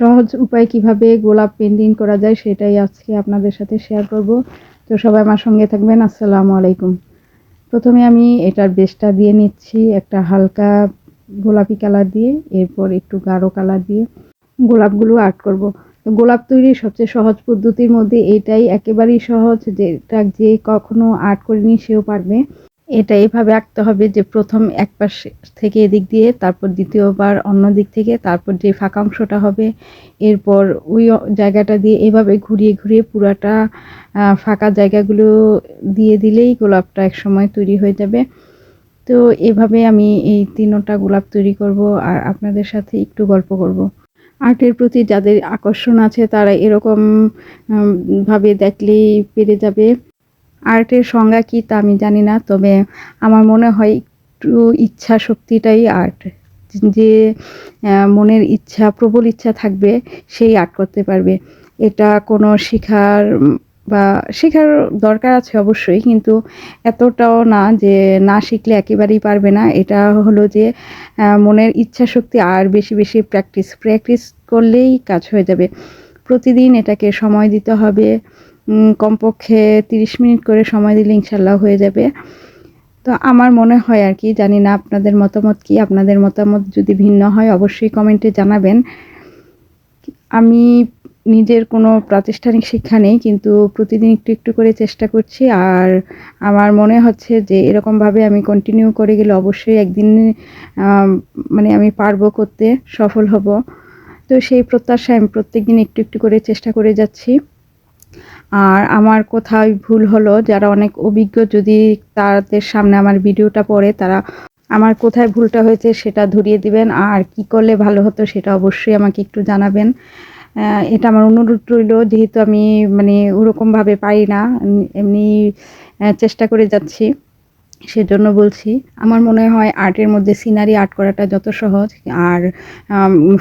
সহজ উপায় কিভাবে গোলাপ পেইন্টিং করা যায় সেটাই আজকে আপনাদের সাথে শেয়ার করব। তো সবাই আমার সঙ্গে থাকবেন। আসসালামু আলাইকুম। প্রথমে আমি এটার বেসটা দিয়ে নিচ্ছি একটা হালকা গোলাপি কালার দিয়ে, এরপর একটু গাঢ় কালার দিয়ে গোলাপগুলো আর্ট করব। তো গোলাপ তৈরির সবচেয়ে সহজ পদ্ধতির মধ্যে এটাই একেবারেই সহজ, যেটা যে কখনো আর্ট করেনি সেও পারবে। এটা এভাবে আঁকতে হবে যে প্রথম এক পাশ থেকে এদিক দিয়ে, তারপর দ্বিতীয়বার অন্য দিক থেকে, তারপর যে ফাঁকা অংশটা হবে এরপর ওই জায়গাটা দিয়ে এভাবে ঘুরিয়ে ঘুরিয়ে পুরাটা ফাঁকা জায়গাগুলো দিয়ে দিলেই গোলাপটা একসময় তৈরি হয়ে যাবে। তো এভাবে আমি এই 3টা গোলাপ তৈরি করব আর আপনাদের সাথে একটু গল্প করব। আর্টের প্রতি যাদের আকর্ষণ আছে তারা এরকম ভাবে দেখলেই পেরে যাবে। আর্টের সংজ্ঞা কী তা আমি জানি না, তবে আমার মনে হয় একটু ইচ্ছা শক্তিটাই আর্ট। যে মনের ইচ্ছা, প্রবল ইচ্ছা থাকবে সেই আর্ট করতে পারবে। এটা কোনো শেখার দরকার আছে অবশ্যই, কিন্তু এতটাও না যে না শিখলে একেবারেই পারবে না। এটা হলো যে মনের ইচ্ছা শক্তি আর বেশি বেশি প্র্যাকটিস করলেই কাজ হয়ে যাবে। প্রতিদিন এটাকে সময় দিতে হবে। কমপক্ষে 30 মিনিট করে সময় দিলে ইনশাল্লাহ হয়ে যাবে। তো আমার মনে হয় আর কি, জানি না আপনাদের মতামত কি। আপনাদের মতামত যদি ভিন্ন হয় অবশ্যই কমেন্টে জানাবেন। আমি নিজের কোনো প্রাতিষ্ঠানিক শিক্ষা নেই, কিন্তু প্রতিদিন একটু একটু করে চেষ্টা করছি। আর আমার মনে হচ্ছে যে এরকমভাবে আমি কন্টিনিউ করে গেলে অবশ্যই একদিন মানে আমি পারবো করতে, সফল হব। তো সেই প্রত্যাশায় আমি প্রত্যেকদিন একটু একটু করে চেষ্টা করে যাচ্ছি। আর আমার কোথাও ভুল হলো, যারা অনেক অভিজ্ঞ যদি তাদের সামনে আমার ভিডিওটা পড়ে, তারা আমার কোথায় ভুলটা হয়েছে সেটা ধরিয়ে দিবেন। আর কি করলে ভালো হতো সেটা অবশ্যই আমাকে একটু জানাবেন। এটা আমার অনুরোধ রইল, যেহেতু আমি মানে ওরকমভাবে পারি না, এমনি চেষ্টা করে যাচ্ছি, সেজন্য বলছি। আমার মনে হয় আর্টের মধ্যে সিনারি আর্ট করাটা যত সহজ, আর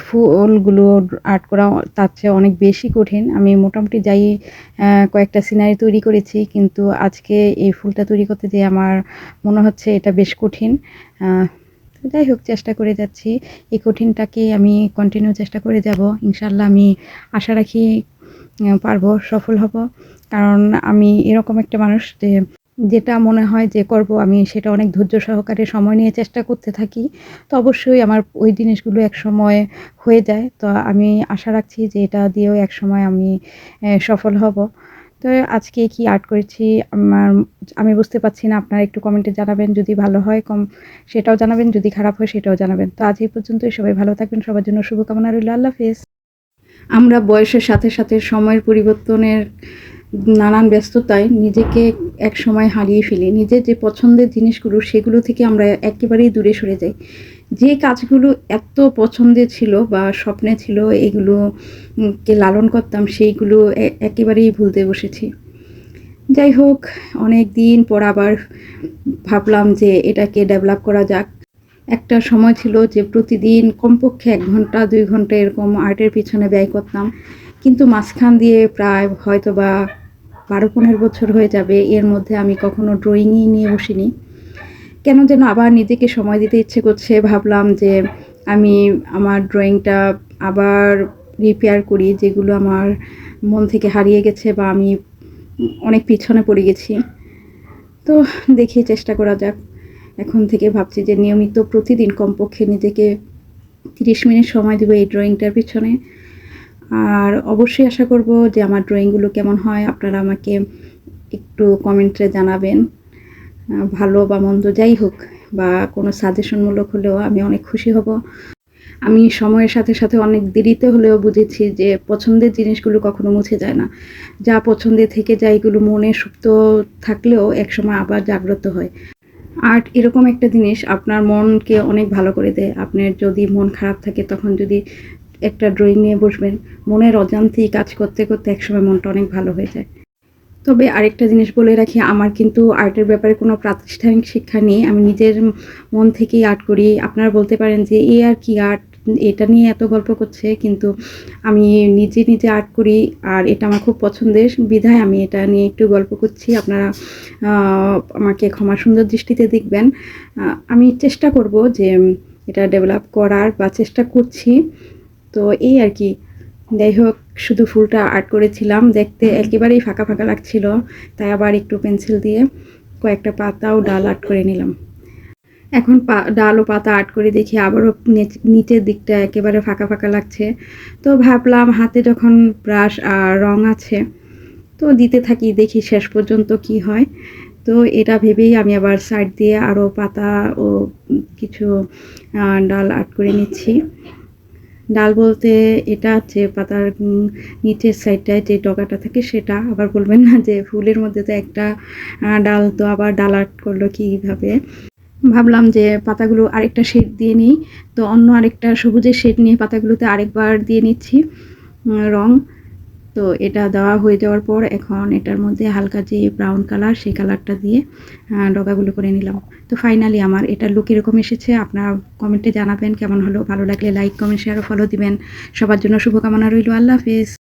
ফুলগুলো আর্ট করা তার চেয়ে অনেক বেশি কঠিন। আমি মোটামুটি যাই কয়েকটা সিনারি তৈরি করেছি, কিন্তু আজকে এই ফুলটা তৈরি করতে যেয়ে আমার মনে হচ্ছে এটা বেশ কঠিন। যাই হোক, চেষ্টা করে যাচ্ছি। এই কঠিনটাকে আমি কন্টিনিউ চেষ্টা করে যাব। ইনশাল্লাহ আমি আশা রাখি পারবো, সফল হব। কারণ আমি এরকম একটা মানুষ যে যেটা মনে হয় যে করব আমি সেটা অনেক ধৈর্য সহকারে সময় নিয়ে চেষ্টা করতে থাকি। তো অবশ্যই আমার ওই জিনিসগুলো একসময় হয়ে যায়। তো আমি আশা রাখছি যে এটা দিয়েও একসময় আমি সফল হব। তো আজকে কি আর্ট করেছি আমি বুঝতে পারছি না। আপনারা একটু কমেন্টে জানাবেন, যদি ভালো হয় সেটাও জানাবেন, যদি খারাপ হয় সেটাও জানাবেন। তো আজ এই পর্যন্তই। সবাই ভালো থাকবেন, সবার জন্য শুভকামনা রইল। আল্লাহ হাফেজ। আমরা বয়সের সাথে সাথে সময়ের পরিবর্তনের নানান ব্যস্ততায় নিজেকে একসময় হারিয়ে ফেলি। নিজের যে পছন্দের জিনিসগুলো সেগুলো থেকে আমরা একেবারেই দূরে সরে যাই। যে কাজগুলো এত পছন্দের ছিল বা স্বপ্নে ছিল, এগুলোকে লালন করতাম, সেইগুলো একেবারেই ভুলতে বসেছি। যাই হোক, অনেক দিন পর আবার ভাবলাম যে এটাকে ডেভেলপ করা যাক। একটা সময় ছিল যে প্রতিদিন কমপক্ষে 1 ঘন্টা 2 ঘন্টা এরকম আর্টের পিছনে ব্যয় করতাম, কিন্তু মাঝখান দিয়ে প্রায় হয়তো বা 12-15 বছর হয়ে যাবে, এর মধ্যে আমি কখনো ড্রয়িংই নিয়ে বসিনি। কেন যেন আবার নিজেকে সময় দিতে ইচ্ছে করছে। ভাবলাম যে আমি আমার ড্রয়িংটা আবার রিপেয়ার করি, যেগুলো আমার মন থেকে হারিয়ে গেছে বা আমি অনেক পিছনে পড়ে গেছি। তো দেখি চেষ্টা করা যাক। এখন থেকে ভাবছি যে নিয়মিত প্রতিদিন কমপক্ষে নিজেকে 30 মিনিট সময় দেবো এই ড্রয়িংটার পিছনে। আর অবশ্যই আশা করব যে আমার ড্রয়িংগুলো কেমন হয় আপনারা আমাকে একটু কমেন্টে জানাবেন। ভালো বা মন্দ যাই হোক, বা কোনো সাজেশনমূলক হলেও আমি অনেক খুশি হব। আমি সময়ের সাথে সাথে অনেক দেরিতে হলেও বুঝেছি যে পছন্দের জিনিসগুলো কখনো মুছে যায় না। যা পছন্দের থেকে যায় এগুলো মনে সুপ্ত থাকলেও একসময় আবার জাগ্রত হয়। আর্ট এরকম একটা জিনিস আপনার মনকে অনেক ভালো করে দেয়। আপনার যদি মন খারাপ থাকে তখন যদি একটা ড্রয়িং নিয়ে বসবেন, মনের অজান্তেই কাজ করতে করতে একসময় মনটা অনেক ভালো হয়ে যায়। তবে আরেকটা জিনিস বলে রাখি, আমার কিন্তু আর্টের ব্যাপারে কোনো প্রাতিষ্ঠানিক শিক্ষা নেই। আমি নিজের মন থেকেই আর্ট করি। আপনারা বলতে পারেন যে এই আর কি আর্ট, এটা নিয়ে এত গল্প করছে, কিন্তু আমি নিজে নিজে আর্ট করি আর এটা আমার খুব পছন্দের বিধায় আমি এটা নিয়ে একটু গল্প করছি। আপনারা আমাকে ক্ষমা সুন্দর দৃষ্টিতে দেখবেন। আমি চেষ্টা করব যে এটা ডেভেলপ করার, বা চেষ্টা করছি। তো এই আর কি। যাই হোক, শুধু ফুলটা আর্ট করেছিলাম, দেখতে একেবারেই ফাঁকা ফাঁকা লাগছিল, তাই আবার একটু পেন্সিল দিয়ে কয়েকটা পাতা ও ডাল আর্ট করে নিলাম। এখন ডাল ও পাতা আর্ট করে দেখি আবারও নিচের দিকটা একেবারে ফাঁকা ফাঁকা লাগছে। তো ভাবলাম হাতে যখন ব্রাশ আর রং আছে তো দিতে থাকি, দেখি শেষ পর্যন্ত কি হয়। তো এটা ভেবেই আমি আবার সাইড দিয়ে আরও পাতা ও কিছু ডাল আর্ট করে নিচ্ছি। ডাল বলতে এটা হচ্ছে পাতার নিচের সাইডটায় যে ডগাটা থাকে সেটা। আবার বলবেন না যে ফুলের মধ্যে তো একটা ডাল, তো আবার ডাল আর্ট করলো কীভাবে। ভাবলাম যে পাতাগুলো আরেকটা শেড দিয়ে নিই, তো অন্য আরেকটা সবুজের শেড নিয়ে পাতাগুলোতে আরেকবার দিয়ে নিচ্ছি রং। তো এটা দেওয়া হয়ে যাওয়ার পর এখন এটার মধ্যে হালকা যে ব্রাউন কালার সেই কালারটা দিয়ে ডগাগুলো করে নিলাম। তো ফাইনালি আমার এটা লুক এরকম এসেছে। আপনারা কমেন্টে জানাবেন কেমন হলো। ভালো লাগলে লাইক, কমেন্ট, শেয়ার ও ফলো দিবেন। সবার জন্য শুভকামনা রইল। আল্লাহ হাফেজ।